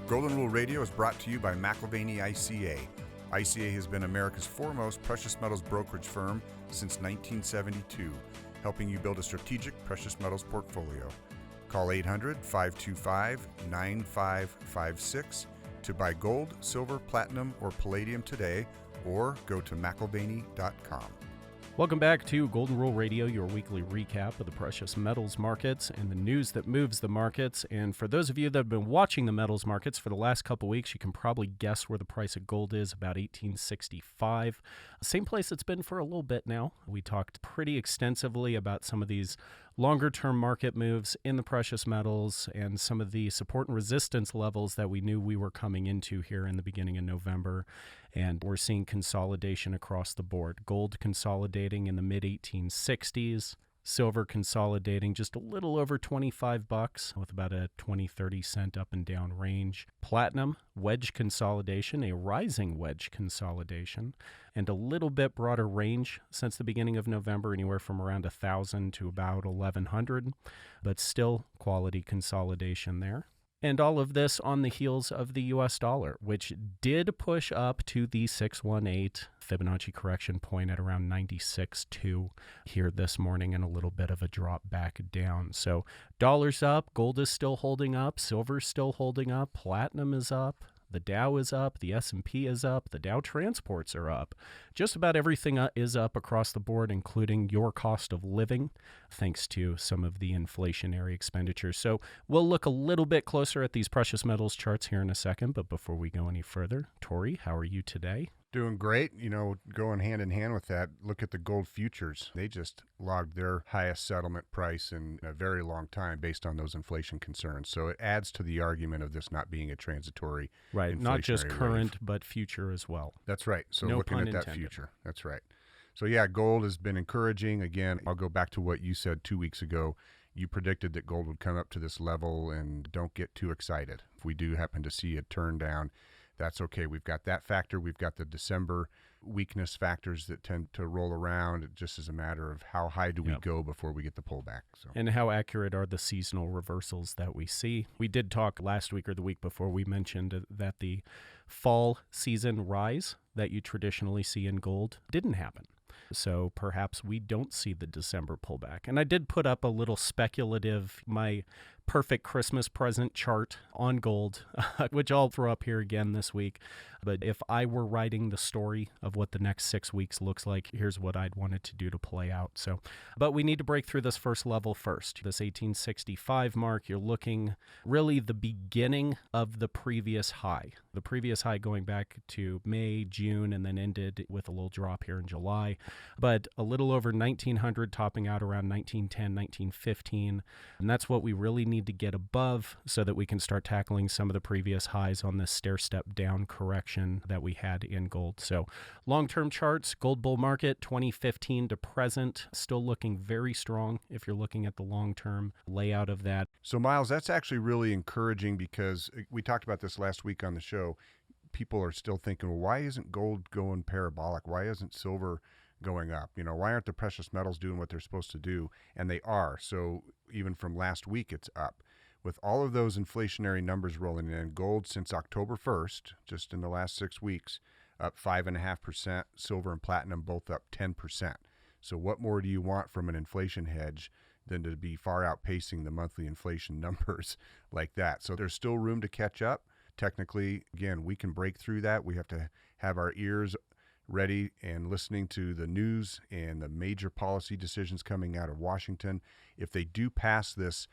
Golden Rule Radio is brought to you by McIlvaney ICA. ICA has been America's foremost precious metals brokerage firm since 1972, helping you build a strategic precious metals portfolio. Call 800-525-9556 to buy gold, silver, platinum, or palladium today, or go to McIlvaney.com. Welcome back to Golden Rule Radio, your weekly recap of the precious metals markets and the news that moves the markets. And for those of you that have been watching the metals markets for the last couple weeks, you can probably guess where the price of gold is, about $1,865. Same place it's been for a little bit now. We talked pretty extensively about some of these longer-term market moves in the precious metals and some of the support and resistance levels that we knew we were coming into here in the beginning of November. And we're seeing consolidation across the board. Gold consolidating in the mid-1860s. Silver consolidating just a little over $25 with about a 20-30 cent up and down range. Platinum, wedge consolidation, a rising wedge consolidation, and a little bit broader range since the beginning of November, anywhere from around 1,000 to about 1,100, but still quality consolidation there. And all of this on the heels of the U.S. dollar, which did push up to the 618 Fibonacci correction point at around 96.2 here this morning, and a little bit of a drop back down. So dollar's up, gold is still holding up, silver's still holding up, platinum is up. The Dow is up, the S&P is up, the Dow transports are up. Just about everything is up across the board, including your cost of living, thanks to some of the inflationary expenditures. So we'll look a little bit closer at these precious metals charts here in a second, but before we go any further, Tori, how are you today? Doing great. Going hand in hand with that, look at the gold futures. They just logged their highest settlement price in a very long time based on those inflation concerns. So it adds to the argument of this not being a transitory right, not just current, wave. But future as well. That's right. So no looking pun at that intended. future. That's right. So yeah, gold has been encouraging. Again, I'll go back to what you said 2 weeks ago. You predicted that gold would come up to this level, and don't get too excited. If we do happen to see a turn down, that's okay. We've got that factor. We've got the December weakness factors that tend to roll around. It just is a matter of how high do we go before we get the pullback. So. And how accurate are the seasonal reversals that we see? We did talk last week or the week before. We mentioned that the fall season rise that you traditionally see in gold didn't happen. So perhaps we don't see the December pullback. And I did put up a little speculative, my perfect Christmas present chart on gold, which I'll throw up here again this week. But if I were writing the story of what the next 6 weeks looks like, here's what I'd want it to do to play out. But we need to break through this first level first. This 1865 mark, you're looking really the beginning of the previous high. The previous high going back to May, June, and then ended with a little drop here in July. But a little over 1900, topping out around 1910, 1915. And that's what we really need to get above so that we can start tackling some of the previous highs on this stair-step down correction that we had in gold. So long-term charts, gold bull market 2015 to present, still looking very strong if you're looking at the long-term layout of that. So Miles, that's actually really encouraging because we talked about this last week on the show. People are still thinking, well, why isn't gold going parabolic? Why isn't silver going up? Why aren't the precious metals doing what they're supposed to do? And they are. So even from last week, it's up. With all of those inflationary numbers rolling in, gold since October 1st, just in the last 6 weeks, up 5.5%, silver and platinum both up 10%. So what more do you want from an inflation hedge than to be far outpacing the monthly inflation numbers like that? So there's still room to catch up. Technically, again, we can break through that. We have to have our ears ready and listening to the news and the major policy decisions coming out of Washington. If they do pass this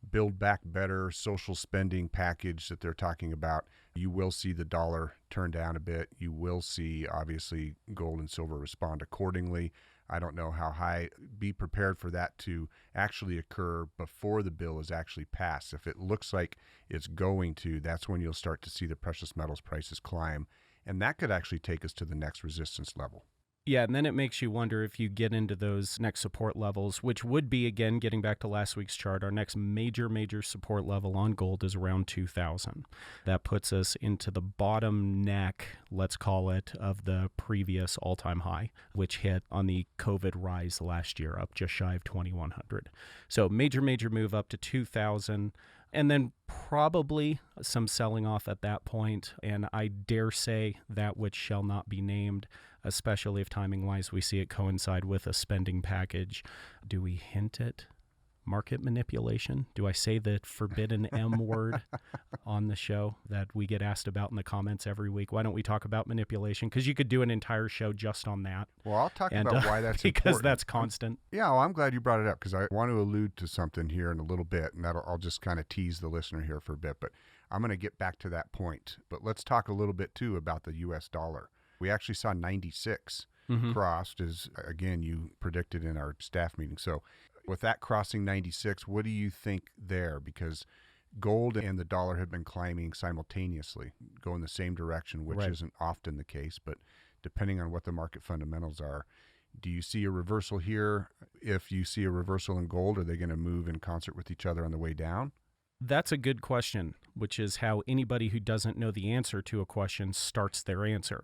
Build Back Better social spending package that they're talking about, you will see the dollar turn down a bit. You will see, obviously, gold and silver respond accordingly. I don't know how high. Be prepared for that to actually occur before the bill is actually passed. If it looks like it's going to, that's when you'll start to see the precious metals prices climb. And that could actually take us to the next resistance level. Yeah, and then it makes you wonder if you get into those next support levels, which would be, again, getting back to last week's chart, our next major support level on gold is around 2,000. That puts us into the bottom neck, let's call it, of the previous all-time high, which hit on the COVID rise last year, up just shy of 2,100. So major move up to 2,000. And then probably some selling off at that point, and I dare say that which shall not be named, especially if timing-wise we see it coincide with a spending package. Do we hint at market manipulation? Do I say the forbidden M word on the show that we get asked about in the comments every week? Why don't we talk about manipulation? Because you could do an entire show just on that. Well, I'll talk about why that's because important. that's constant. Well, I'm glad you brought it up because I want to allude to something here in a little bit, and I'll just kind of tease the listener here for a bit. But I'm going to get back to that point. But let's talk a little bit, too, about the U.S. dollar. We actually saw 96 crossed, as, again, you predicted in our staff meeting. So with that crossing 96, what do you think there? Because gold and the dollar have been climbing simultaneously, going the same direction, which isn't often the case. But depending on what the market fundamentals are, do you see a reversal here? If you see a reversal in gold, are they going to move in concert with each other on the way down? That's a good question, which is how anybody who doesn't know the answer to a question starts their answer.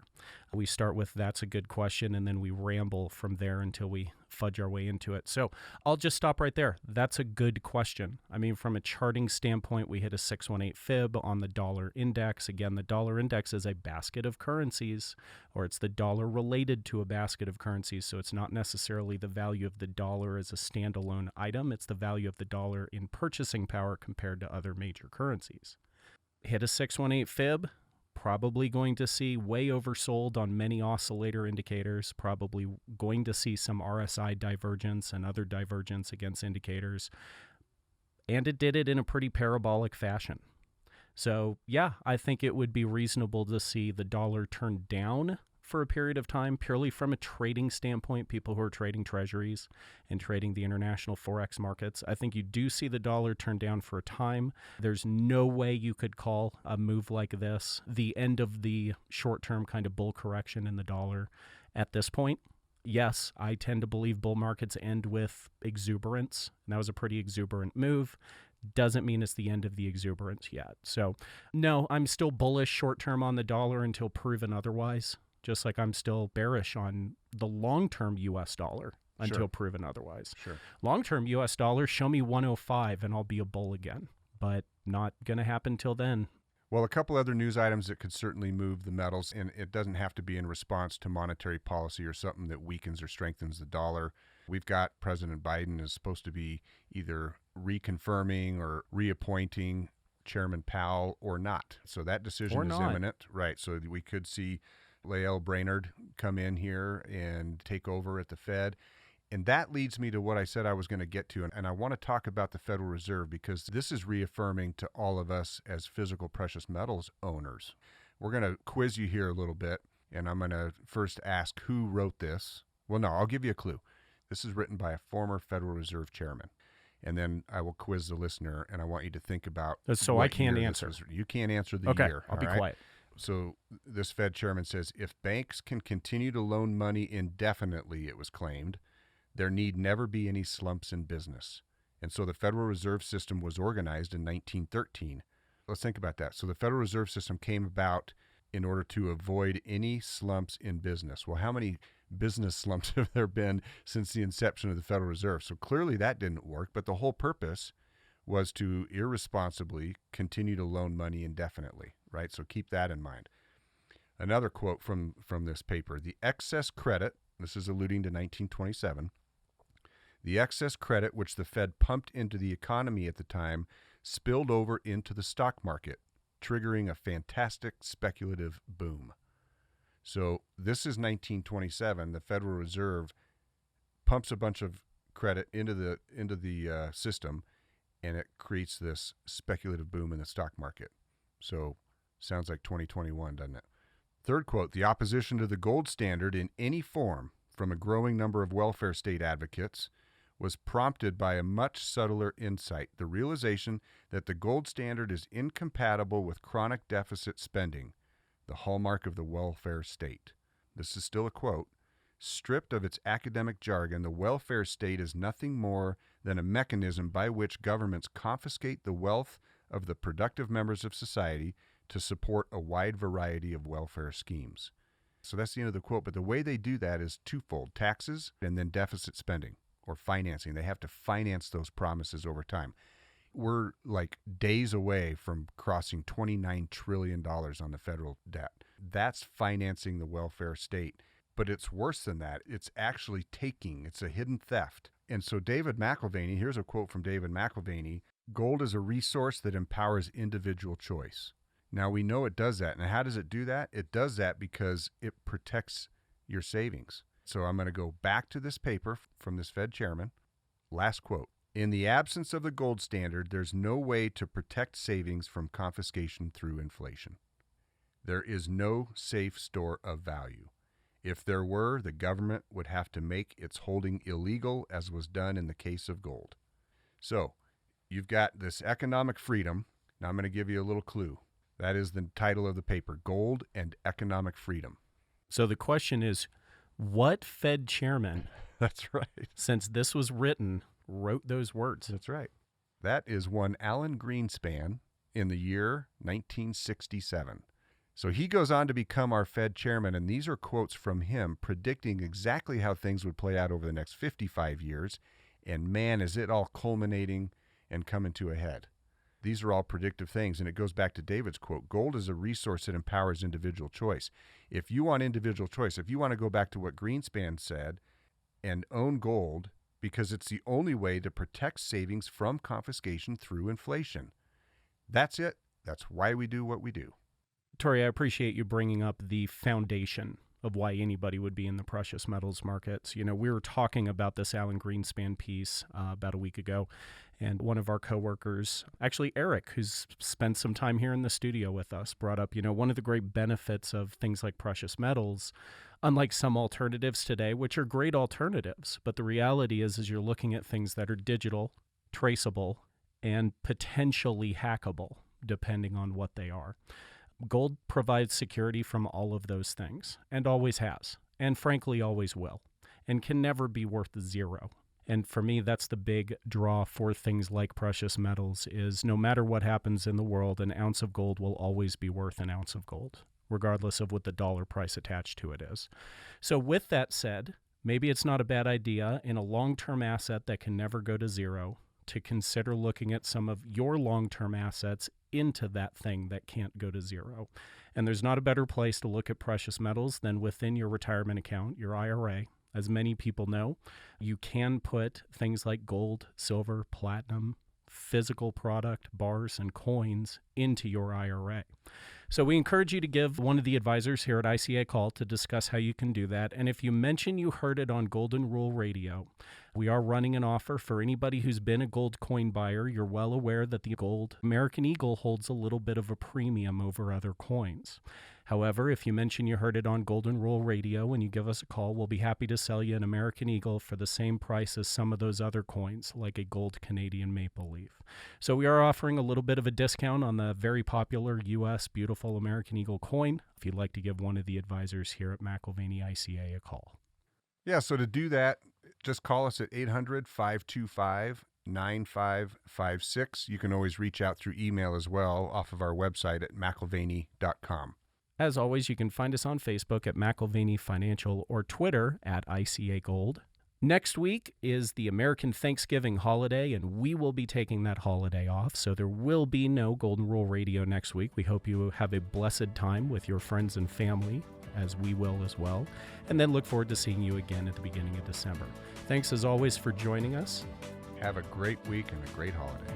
We start with that's a good question, and then we ramble from there until we fudge our way into it. So I'll just stop right there. That's a good question. I mean, from a charting standpoint, we hit a 618 fib on the dollar index. Again, the dollar index is a basket of currencies, or it's the dollar related to a basket of currencies. So it's not necessarily the value of the dollar as a standalone item. It's the value of the dollar in purchasing power compared to other major currencies. Hit a 618 fib. Probably going to see way oversold on many oscillator indicators, probably going to see some RSI divergence and other divergence against indicators. And it did it in a pretty parabolic fashion. So yeah, I think it would be reasonable to see the dollar turn down for a period of time, purely from a trading standpoint, people who are trading treasuries and trading the international Forex markets. I think you do see the dollar turn down for a time. There's no way you could call a move like this the end of the short-term kind of bull correction in the dollar at this point. Yes, I tend to believe bull markets end with exuberance. And that was a pretty exuberant move. Doesn't mean it's the end of the exuberance yet. So no, I'm still bullish short-term on the dollar until proven otherwise. Just like I'm still bearish on the long-term U.S. dollar until proven otherwise. Long-term U.S. dollar, show me 105 and I'll be a bull again. But not going to happen till then. Well, a couple other news items that could certainly move the metals, and it doesn't have to be in response to monetary policy or something that weakens or strengthens the dollar. We've got President Biden is supposed to be either reconfirming or reappointing Chairman Powell or not. So that decision is imminent. Right. So we could see Lael Brainerd come in here and take over at the Fed. And that leads me to what I said I was going to get to. And I want to talk about the Federal Reserve because this is reaffirming to all of us as physical precious metals owners. We're going to quiz you here a little bit. And I'm going to first ask who wrote this. Well, no, I'll give you a clue. This is written by a former Federal Reserve chairman. And then I will quiz the listener, and I want you to think about. So I can't answer. You can't answer the year. I'll be quiet. So this Fed chairman says, if banks can continue to loan money indefinitely, it was claimed, there need never be any slumps in business. And so the Federal Reserve System was organized in 1913. Let's think about that. So the Federal Reserve System came about in order to avoid any slumps in business. Well, how many business slumps have there been since the inception of the Federal Reserve? So clearly that didn't work, but the whole purpose was to irresponsibly continue to loan money indefinitely, right? So keep that in mind. Another quote from this paper, the excess credit, this is alluding to 1927, the excess credit which the Fed pumped into the economy at the time spilled over into the stock market, triggering a fantastic speculative boom. So this is 1927. The Federal Reserve pumps a bunch of credit into the system, and it creates this speculative boom in the stock market. So sounds like 2021, doesn't it? Third quote, the opposition to the gold standard in any form from a growing number of welfare state advocates was prompted by a much subtler insight, the realization that the gold standard is incompatible with chronic deficit spending, the hallmark of the welfare state. This is still a quote. Stripped of its academic jargon, the welfare state is nothing more than a mechanism by which governments confiscate the wealth of the productive members of society to support a wide variety of welfare schemes. So that's the end of the quote, but the way they do that is twofold, taxes and then deficit spending or financing. They have to finance those promises over time. we're like days away from crossing $29 trillion on the federal debt. That's financing the welfare state. But it's worse than that. It's actually taking. It's a hidden theft. And so David McAlvany, here's a quote from David McAlvany: gold is a resource that empowers individual choice. Now we know it does that. And how does it do that? It does that because it protects your savings. So I'm going to go back to this paper from this Fed chairman. Last quote: in the absence of the gold standard, there's no way to protect savings from confiscation through inflation. There is no safe store of value. If there were, the government would have to make its holding illegal, as was done in the case of gold. So you've got this economic freedom. Now I'm going to give you a little clue. That is the title of the paper: Gold and Economic Freedom. So the question is, what Fed chairman, That's right. since this was written, wrote those words? That's right. That is one Alan Greenspan in the year 1967. So he goes on to become our Fed chairman, and these are quotes from him predicting exactly how things would play out over the next 55 years. And man, is it all culminating and coming to a head. These are all predictive things, and it goes back to David's quote: gold is a resource that empowers individual choice. If you want individual choice, if you want to go back to what Greenspan said and own gold, because it's the only way to protect savings from confiscation through inflation. That's it. That's why we do what we do. Tori, I appreciate you bringing up the foundation of why anybody would be in the precious metals markets. You know, we were talking about this Alan Greenspan piece about a week ago, and one of our coworkers, actually Eric, who's spent some time here in the studio with us, brought up, you know, one of the great benefits of things like precious metals, unlike some alternatives today, which are great alternatives, but the reality is you're looking at things that are digital, traceable, and potentially hackable, depending on what they are. Gold provides security from all of those things, and always has, and frankly always will, and can never be worth zero. And for me, that's the big draw for things like precious metals, is no matter what happens in the world, an ounce of gold will always be worth an ounce of gold, regardless of what the dollar price attached to it is. So with that said, maybe it's not a bad idea in a long-term asset that can never go to zero to consider looking at some of your long-term assets into that thing that can't go to zero. And there's not a better place to look at precious metals than within your retirement account, your IRA. As many people know, you can put things like gold, silver, platinum, physical product, bars, and coins into your IRA. So we encourage you to give one of the advisors here at ICA a call to discuss how you can do that. And if you mention you heard it on Golden Rule Radio, we are running an offer for anybody who's been a gold coin buyer. You're well aware that the gold American Eagle holds a little bit of a premium over other coins. However, if you mention you heard it on Golden Rule Radio and you give us a call, we'll be happy to sell you an American Eagle for the same price as some of those other coins, like a gold Canadian maple leaf. So we are offering a little bit of a discount on the very popular U.S. beautiful American Eagle coin, if you'd like to give one of the advisors here at McAlvany ICA a call. Yeah, so to do that, just call us at 800-525-9556. You can always reach out through email as well off of our website at mcalvany.com. As always, you can find us on Facebook at McAlvany Financial or Twitter at ICA Gold. Next week is the American Thanksgiving holiday, and we will be taking that holiday off, so there will be no Golden Rule Radio next week. We hope you have a blessed time with your friends and family, as we will as well, and then look forward to seeing you again at the beginning of December. Thanks as always for joining us. Have a great week and a great holiday.